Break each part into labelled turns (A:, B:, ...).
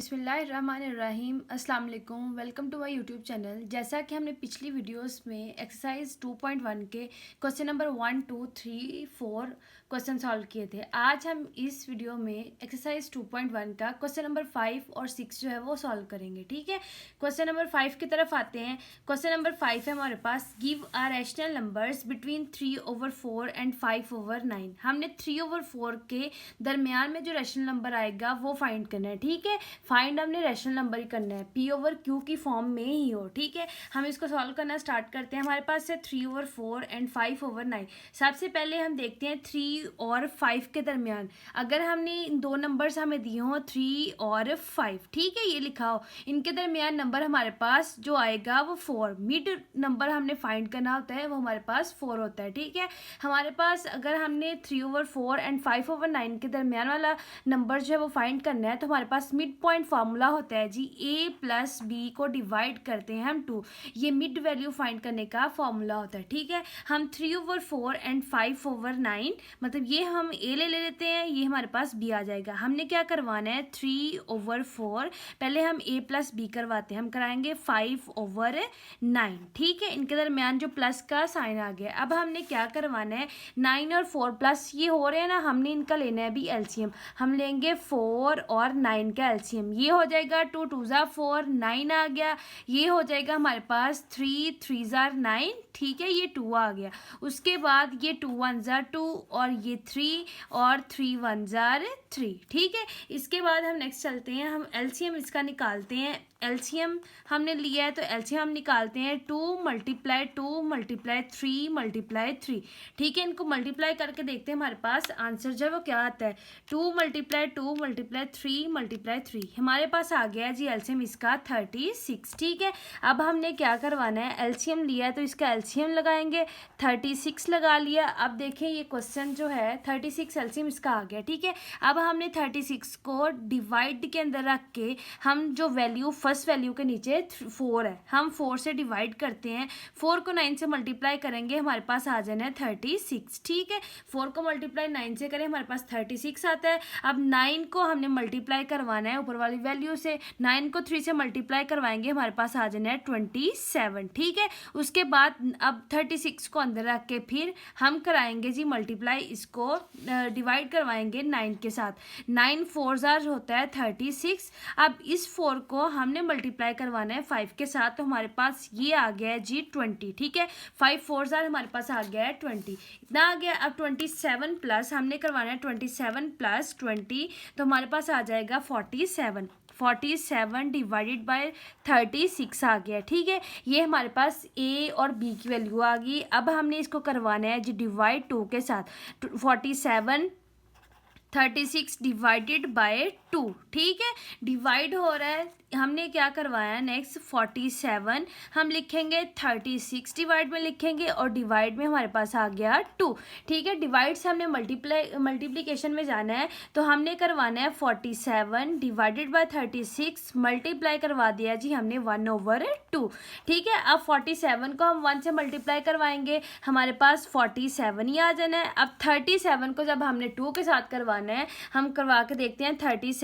A: बिस्मिल्लाहिर्रहमानिर्रहीम अस्सलाम वालेकुम। Welcome to my YouTube channel. जैसा कि हमने पिछली वीडियोस में एक्सरसाइज 2.1 के क्वेश्चन नंबर 1, 2, 3, 4 क्वेश्चन सॉल्व किए थे, आज हम इस वीडियो में एक्सरसाइज 2.1 का क्वेश्चन नंबर 5 और 6 जो है वो सॉल्व करेंगे। ठीक है, क्वेश्चन नंबर 5 की तरफ आते हैं। क्वेश्चन नंबर 5 है हमारे पास, give a rational numbers between 3/4 and 5/9। हमने 3/4 के दरमियान में जो रैशनल नंबर आएगा वो फाइंड करना है। ठीक है, फाइंड हमने रैशनल नंबर ही करना है, P/Q की फॉर्म में ही हो। ठीक है, हम इसको सॉल्व करना स्टार्ट करते हैं। हमारे पास है 3/4 एंड 5/9। सबसे पहले हम देखते हैं 3 और 5 के दरमियान अगर हमने इन दो नंबर्स हमें दिए हों 3 और 5, ठीक है, ये लिखा हो, इनके दरमियान नंबर हमारे पास जो आएगा वो 4। मिड नंबर हमने फाइंड करना होता है, वो हमारे पास 4 होता है। ठीक है, हमारे पास अगर हमने 3/4 एंड 5/9 के दरमियान वाला नंबर जो है वो फाइंड करना है, तो हमारे पास मिड पॉइंट फार्मूला होता है जी, A+B को डिवाइड करते हैं हम 2। ये मिड वैल्यू फाइंड करने का फॉर्मूला होता है। ठीक है, हम 3/4 एंड 5/9 मतलब ये हम A ले लेते हैं, ये हमारे पास B आ जाएगा। हमने क्या करवाना है, 3/4 पहले हम A+B करवाते हैं, हम कराएंगे 5/9। ठीक है, इनके दरमियान जो प्लस का साइन आ गया। अब हमने क्या करवाना है, 9 और 4 प्लस ये हो रहे हैं ना, हमने इनका लेना है अभी एलसीएम। हम लेंगे 4 और 9 का एलसीएम, ये हो जाएगा 2 2 ज़ा 4, 9 आ गया। ये हो जाएगा हमारे पास 3 3 ज़ा 9, ठीक है, ये 2 आ गया। उसके बाद ये 2 1 ज़ा 2 और ये 3 और 3 1 ज़ा 3। ठीक है, इसके बाद हम नेक्स्ट चलते हैं, हम एलसीएम इसका निकालते हैं। एलसीएम हमने लिया है तो एलसीएम हम निकालते हैं 2 × 2 × 3 × 3। ठीक है, इनको मल्टीप्लाई करके देखते हैं हमारे पास आंसर जो है वो क्या आता है। 2 × 2 × 3 × 3 हमारे पास आ गया जी एलसीएम इसका 36। ठीक है, अब हमने क्या करवाना है, एलसीएम लिया है तो इसका एलसीएम लगाएंगे, 36 लगा लिया। अब देखें ये क्वेश्चन जो है 36 एलसीएम इसका आ गया। ठीक है, अब हमने 36 को डिवाइड के अंदर रख के हम जो वैल्यू फर्स्ट वैल्यू के नीचे 4 है, हम 4 से डिवाइड करते हैं। 4 को 9 से मल्टीप्लाई करेंगे, हमारे पास आ जाना है 36। ठीक है, 4 को मल्टीप्लाई 9 से करें, हमारे पास 36 आता है। अब 9 को हमने मल्टीप्लाई करवाना है ऊपर वाली वैल्यू से, 9 को 3 से मल्टीप्लाई करवाएंगे, हमारे पास आ जाना है 27। ठीक है, उसके बाद अब 36 को अंदर रख के फिर हम कराएंगे जी मल्टीप्लाई, इसको डिवाइड करवाएंगे 9 के साथ। 9 4 ज़ार होता है 36। अब इस 4 को हमने मल्टीप्लाई करवाना है 5 के साथ, तो हमारे पास ये आ गया है जी 20। ठीक है, 5 4 ज़ार हमारे पास आ गया है 20, इतना आ गया। अब 27 प्लस हमने करवाना है 27 + 20, तो हमारे पास आ जाएगा 47। 47 डिवाइडेड बाय 36 आ गया। ठीक है, ये हमारे पास ए और बी की वैल्यू आ गई। अब हमने इसको करवाना है जी डिवाइड 2 के साथ, 47 36 डिवाइडेड बाय 2। ठीक है, डिवाइड हो रहा है, हमने क्या करवाया नेक्स्ट 47 हम लिखेंगे, 36 डिवाइड में लिखेंगे और डिवाइड में हमारे पास आ गया 2। ठीक है, डिवाइड से हमने मल्टीप्लिकेशन में जाना है, तो हमने करवाना है 47 डिवाइडेड बाय 36 मल्टीप्लाई करवा दिया जी हमने 1/2। ठीक है, अब 47 को हम 1 से मल्टीप्लाई करवाएंगे, हमारे पास 47 ही आ जाना है। अब 37 को जब हमने 2 के साथ करवाना है, हम करवा के देखते हैं 37 ×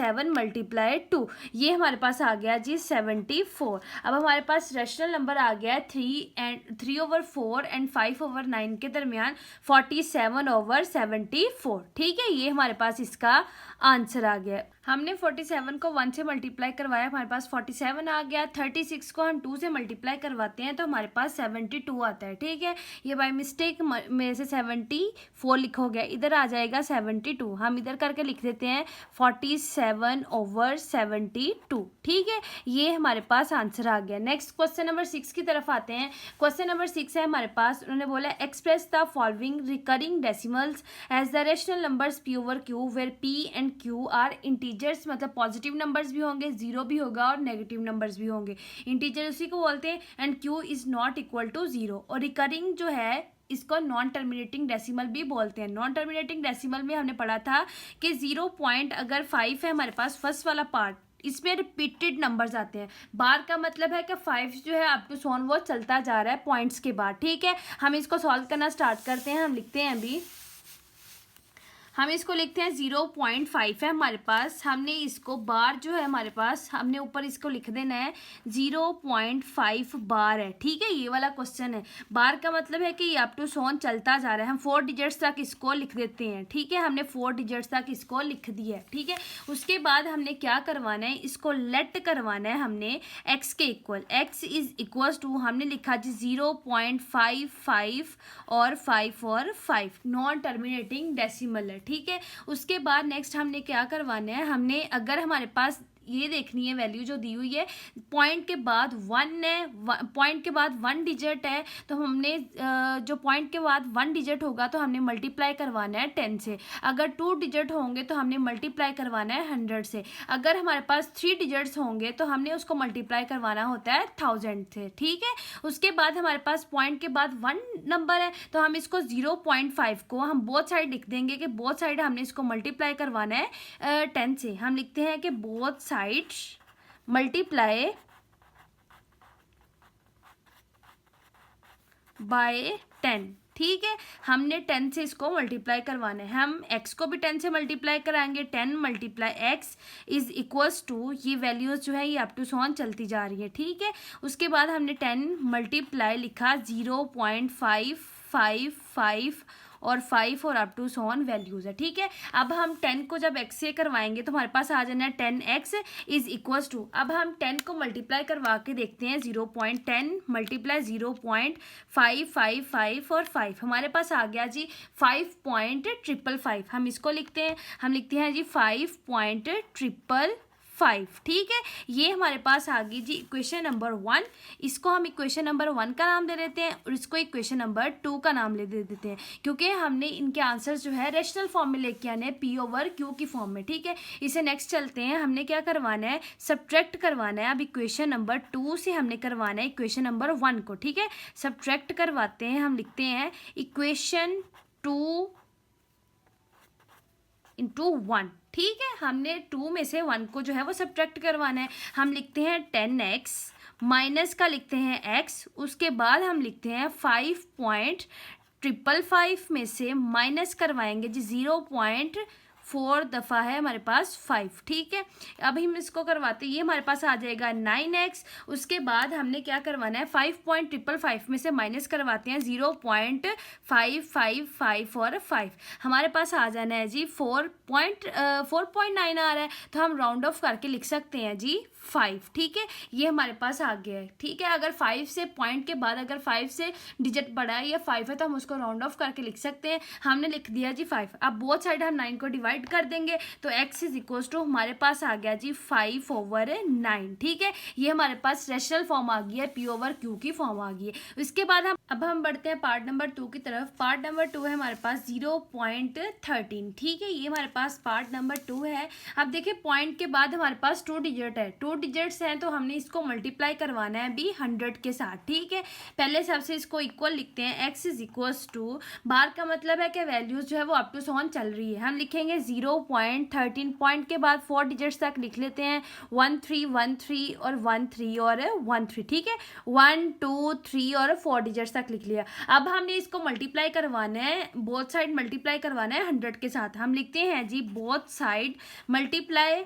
A: 2, ये हमारे पास आ गया जी 74। अब हमारे पास रैशनल नंबर आ गया 3/4 एंड 5/9 के दरमियान 47/74। ठीक है, ये हमारे पास इसका आंसर आ गया। हमने 47 को 1 से मल्टीप्लाई करवाया, हमारे पास 47 आ गया। 36 को हम 2 से मल्टीप्लाई करवाते हैं तो हमारे पास 72 आता है। ठीक है, ये बाय मिस्टेक में से 74 लिखा हो गया, इधर आ जाएगा 72, हम इधर करके लिख देते हैं 47/72। ठीक है, ये हमारे पास आंसर आ गया। नेक्स्ट क्वेश्चन नंबर 6 की तरफ आते हैं। क्वेश्चन नंबर 6 है हमारे पास, उन्होंने बोला express the following recurring decimals as the rational numbers P/Q where P and Q are integers, मतलब पॉजिटिव नंबर्स भी होंगे, जीरो भी होगा और नेगेटिव नंबर्स भी होंगे। इंटीजर उसी को बोलते हैं, and Q is not equal to 0। और रिकरिंग जो है इसको नॉन टर्मिनेटिंग डेसिमल भी बोलते हैं। नॉन टर्मिनेटिंग डेसिमल में हमने पढ़ा था कि 0.5 है हमारे पास फर्स्ट वाला पार्ट, इसमें रिपीटेड नंबर्स आते हैं। बार का मतलब है कि 5 जो है अप टू सो ऑन वो चलता जा रहा है पॉइंट्स के बाद। ठीक है, हम इसको सॉल्व करना स्टार्ट करते हैं। हम लिखते हैं अभी, हम इसको लिखते हैं 0.5 है हमारे पास, हमने इसको बार जो है हमारे पास, हमने ऊपर इसको लिख देना है 0.5 बार है। ठीक है, ये वाला क्वेश्चन है। बार का मतलब है कि ये अप टू सोन चलता जा रहा है, हम 4 डिजिट्स तक इसको लिख देते हैं। ठीक है, हमने 4 डिजिट्स तक इसको लिख दिया है। ठीक है, उसके बाद हमने क्या करवाना है, इसको लेट करवाना है हमने x के equal, x is equal to हमने लिखा जी 0.55 और 5 और 5 नॉन टर्मिनेटिंग डेसिमल है। ठीक है, उसके बाद नेक्स्ट हमने क्या करवाना है, हमने अगर हमारे पास ये देखनी है वैल्यू जो दी हुई है, पॉइंट के बाद 1 है, पॉइंट के बाद 1 डिजिट है, तो हमने जो पॉइंट के बाद 1 डिजिट होगा तो हमने मल्टीप्लाई करवाना है 10 से। अगर 2 डिजिट होंगे तो हमने मल्टीप्लाई करवाना है 100 से। अगर हमारे पास 3 डिजिट्स होंगे तो हमने उसको मल्टीप्लाई करवाना होता है 1000 से। ठीक है, उसके बाद हमारे पास पॉइंट के बाद 1 नंबर है तो हम इसको 0.5 को हम बोथ साइड लिख देंगे कि बोथ साइड हमने इसको मल्टीप्लाई करवाना है 10 से। हम लिखते हैं कि बोथ साइड्स मल्टीप्लाई बाय 10। ठीक है, हमने 10 से इसको मल्टीप्लाई करवाना है। हम x को भी 10 से मल्टीप्लाई कराएंगे, 10 multiply x is equals to, ये वैल्यूज जो है ये अप टू सोन चलती जा रही है। ठीक है, उसके बाद हमने 10 मल्टीप्लाई लिखा 0.555 और 5 और अप टू सोन वैल्यूज है। ठीक है, अब हम 10 को जब x से करवाएंगे तो हमारे पास आ जाना है 10x इज इक्वल्स टू, अब हम 10 को मल्टीप्लाई करवा के देखते हैं, 0.10 मल्टीप्लाई 0.555 और 5 हमारे पास आ गया जी 5.555। हम इसको लिखते हैं, हम लिखते हैं जी 5.555। ठीक है, ये हमारे पास आ गई जी इक्वेशन नंबर 1। इसको हम इक्वेशन नंबर 1 का नाम दे देते हैं और इसको इक्वेशन नंबर 2 का नाम दे देते हैं, क्योंकि हमने इनके आंसर्स जो है रेशनल फॉर्म में लेके आने हैं, P ओवर Q की फॉर्म में। ठीक है, इसे नेक्स्ट चलते हैं, हमने क्या करवाना है, सब्ट्रैक्ट करवाना है। अब इक्वेशन नंबर 2 से हमने करवाना है इक्वेशन नंबर 1 को। ठीक है, सब्ट्रैक्ट करवाते हैं, हम लिखते हैं इक्वेशन 2 इंटू 1। ठीक है, हमने 2 में से 1 को जो है वो सब्ट्रैक्ट करवाना है। हम लिखते हैं 10x माइनस का लिखते हैं x, उसके बाद हम लिखते हैं 5.555 में से माइनस करवाएंगे जी 0.4 दफ़ा है हमारे पास 5। ठीक है, अभी हम इसको करवाते हैं, ये हमारे पास आ जाएगा 9x। उसके बाद हमने क्या करवाना है, 5.555 में से माइनस करवाते हैं 0.555 और 5 हमारे पास आ जाना है जी 4.9 आ रहा है, तो हम राउंड ऑफ करके लिख सकते हैं जी 5। ठीक है, ये हमारे पास आ गया है। ठीक है, अगर 5 से पॉइंट के बाद अगर 5 से डिजिट बढ़ा है या 5 है तो हम उसको राउंड ऑफ करके लिख सकते हैं। हमने लिख दिया जी 5। अब बोथ साइड हम 9 को डिवाइड कर देंगे तो x इज इक्वल टू हमारे पास आ गया जी 5 ओवर 9। ठीक है, ये हमारे पास रेशनल फॉर्म आ गई है, P ओवर Q की फॉर्म आ गई है। उसके बाद हम बढ़ते हैं पार्ट नंबर 2 की तरफ। पार्ट नंबर 2 है हमारे पास 0.13। ठीक है, ये हमारे पास पार्ट नंबर 2 है। अब देखिए पॉइंट के बाद हमारे पास 2 डिजिट है, 2 डिजिट्स हैं तो हमने इसको मल्टीप्लाई करवाना है अभी 100 के साथ। ठीक है, पहले सबसे इसको इक्वल लिखते हैं, x इज इक्वल्स टू, बार का मतलब है कि वैल्यूज जो है वो अप टू सोन चल रही है। हम लिखेंगे 0.13, पॉइंट के बाद 4 डिजिट्स तक लिख लेते हैं, 1 3 1 3 और 1 3 और 1 3। ठीक है, 1 2 3 और 4 डिजिट्स तक लिख लिया। अब हमने इसको मल्टीप्लाई करवाना है, बोथ साइड मल्टीप्लाई करवाना है 100 के साथ। हम लिखते हैं जी both side multiply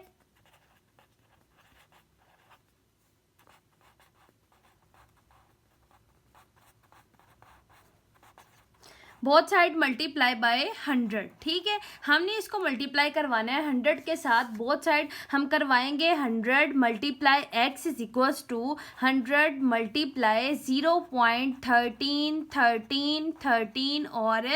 A: both side multiply by 100। ठीक है, हमने इसको मल्टीप्लाई करवाना है 100 के साथ, बोथ साइड हम करवाएंगे 100 multiply x is equals to 100 multiply 0.13 और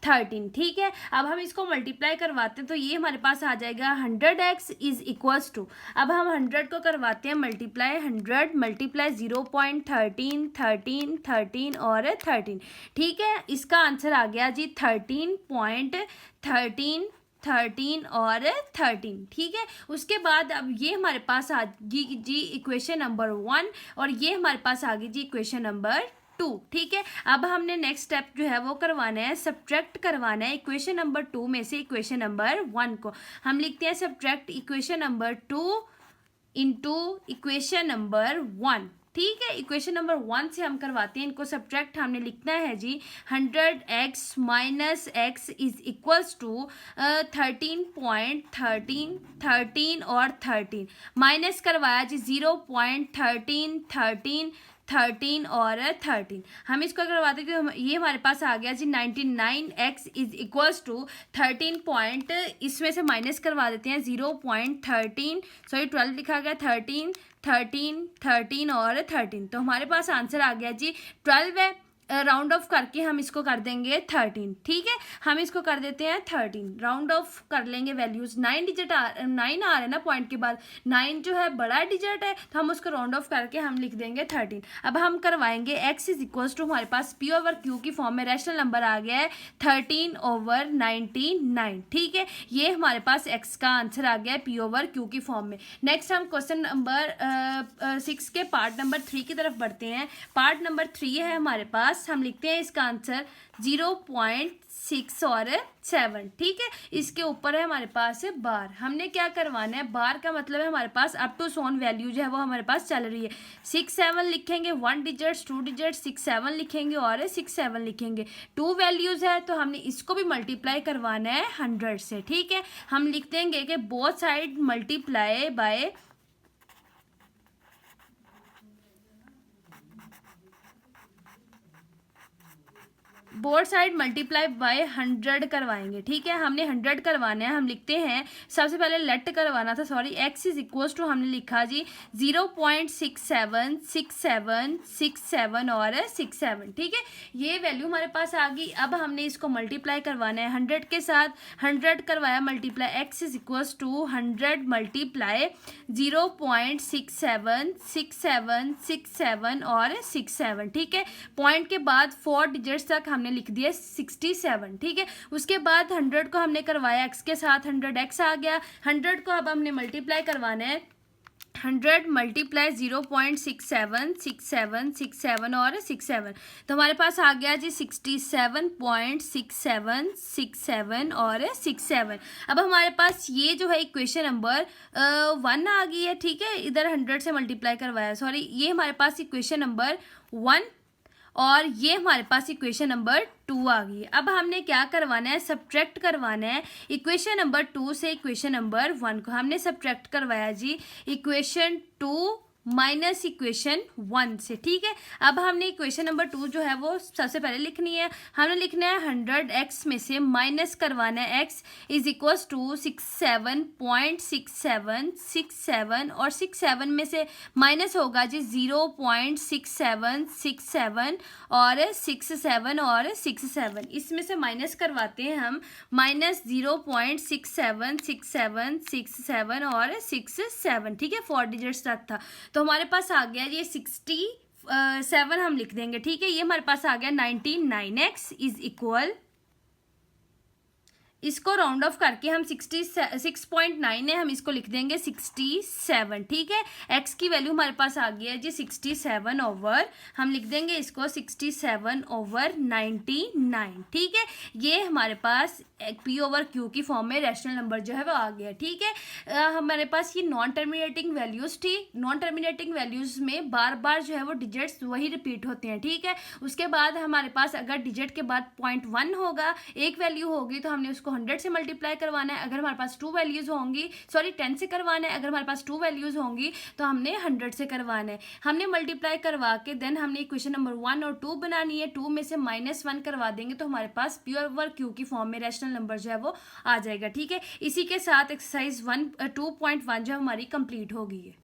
A: 13। ठीक है, अब हम इसको मल्टीप्लाई करवाते हैं तो ये हमारे पास आ जाएगा 100x इज इक्वल्स टू, अब हम 100 को करवाते हैं मल्टीप्लाई 100 मल्टीप्लाई 0.13 और 13। ठीक है, इसका आंसर आ गया जी 13.13 और 13। ठीक है, उसके बाद अब ये हमारे पास आ गई जी इक्वेशन नंबर 1 और ये हमारे पास आ गई जी इक्वेशन नंबर 2। ठीक है, अब हमने नेक्स्ट स्टेप जो है वो करवाना है, सब्ट्रैक्ट करवाना है इक्वेशन नंबर 2 में से इक्वेशन नंबर 1 को। हम लिखते हैं subtract equation number 2 into equation number 1। ठीक है। इक्वेशन नंबर 1 से हम करवाते हैं इनको सब्ट्रैक्ट। हमने लिखना है जी 100x minus x is equals to 13.13 और 13 माइनस करवाया जी 0.13 और 13। हम इसको करवाते थे, ये हमारे पास आ गया जी 99x is equals to 13 point, इसमें से माइनस करवा देते हैं 0.13, सॉरी 12 लिखा गया, 13 और 13, तो हमारे पास आंसर आ गया जी 12 है। राउंड ऑफ करके हम इसको कर देंगे 13। ठीक है, हम इसको कर देते हैं 13, राउंड ऑफ कर लेंगे वैल्यूज। 9 डिजिट 9 आ रहा है ना पॉइंट के बाद, 9 जो है बड़ा डिजिट है तो हम उसको राउंड ऑफ करके हम लिख देंगे 13। अब हम करवाएंगे x इज इक्वल्स टू, हमारे पास p ओवर q की फॉर्म में रैशनल नंबर आ गया है 13/99। ठीक है, ये हमारे पास x का आंसर आ गया है p ओवर q की फॉर्म में। नेक्स्ट हम क्वेश्चन नंबर 6 के पार्ट नंबर 3 की तरफ बढ़ते हैं। पार्ट नंबर 3 है हमारे पास, हम लिखते हैं इसका आंसर 0.6 और 7। ठीक है, इसके ऊपर है हमारे पास बार। हमने क्या करवाना है, बार का मतलब है हमारे पास अप टू सोन वैल्यू जो है वो हमारे पास चल रही है। 6 7 लिखेंगे, 1 डिजिट्स 2 डिजिट्स 6 7 लिखेंगे और 6 7 लिखेंगे। 2 वैल्यूज है तो हमने इसको भी मल्टीप्लाई करवाना है 100 से। ठीक है, हम लिख देंगे कि both side multiply by both side multiply by 100 करवाएंगे। ठीक है, हमने 100 करवाना है। हम लिखते हैं, सबसे पहले लेट करवाना था, sorry, x is equals to, हमने लिखा जी 0.676767 और 67। ठीक है, ये वैल्यू हमारे पास आ गई। अब हमने इसको मल्टीप्लाई करवाना है 100 के साथ। 100 करवाया multiply, x is equals to 100 multiply 0.676767 और 67। ठीक है, पॉइंट के बाद 4 डिजिट्स तक हमने लिख दिया 67। ठीक है, उसके बाद 100 को हमने करवाया x के साथ, 100x आ गया। 100 को अब हमने मल्टीप्लाई करवाना है, 100 मल्टीप्लाई 0.676767 और 67, तो हमारे पास आ गया जी 67.6767 और 67। अब हमारे पास ये जो है इक्वेशन नंबर 1 आ गई है। ठीक है, इधर 100 से मल्टीप्लाई करवाया, सॉरी, ये हमारे पास इक्वेशन नंबर 1 और ये हमारे पास इक्वेशन नंबर 2 आ गई। अब हमने क्या करवाना है, सब्ट्रैक्ट करवाना है इक्वेशन नंबर 2 से इक्वेशन नंबर 1 को। हमने सब्ट्रैक्ट करवाया जी इक्वेशन 2 माइनस इक्वेशन 1 से। ठीक है, अब हमने इक्वेशन नंबर 2 जो है वो सबसे पहले लिखनी है। हमने लिखना है 100x में से माइनस करवाना है x इज इक्वल्स टू 67.6767 और 67 में से माइनस होगा जी 0.6767 और 67 इसमें से माइनस करवाते हैं हम, माइनस 0.676767 और 67। ठीक है, 4 डिजिट्स तक था तो हमारे पास आ गया ये 67 हम लिख देंगे। ठीक है, ये हमारे पास आ गया 99x इज इक्वल, इसको राउंड ऑफ करके हम 6.9 है, हम इसको लिख देंगे 67। ठीक है, x की वैल्यू हमारे पास आ गई है जी 67 ओवर, हम लिख देंगे इसको 67/99। ठीक है, ये हमारे पास p ओवर q की फॉर्म में रैशनल नंबर जो है वो आ गया। ठीक है, हमारे पास ये नॉन टर्मिनेटिंग वैल्यूज थी। नॉन टर्मिनेटिंग वैल्यूज में बार बार जो है वो डिजिट्स वही रिपीट होते हैं। ठीक है, उसके बाद हमारे पास अगर डिजिट के बाद 0.1 होगा, एक वैल्यू होगी, तो हमने उसको 100 से मल्टीप्लाई करवाना है। अगर हमारे पास 2 वैल्यूज होंगी, सॉरी 10 से करवाना है, अगर हमारे पास 2 वैल्यूज होंगी तो हमने 100 से करवाना है। हमने मल्टीप्लाई करवा के देन हमने इक्वेशन नंबर 1 और 2 बनानी है। 2 में से -1 करवा देंगे तो हमारे पास p ओवर q की फॉर्म में रैशनल नंबर जो है वो आ जाएगा। ठीक है, इसी के साथ एक्सरसाइज 2.1 जो हमारी कंप्लीट हो गई है।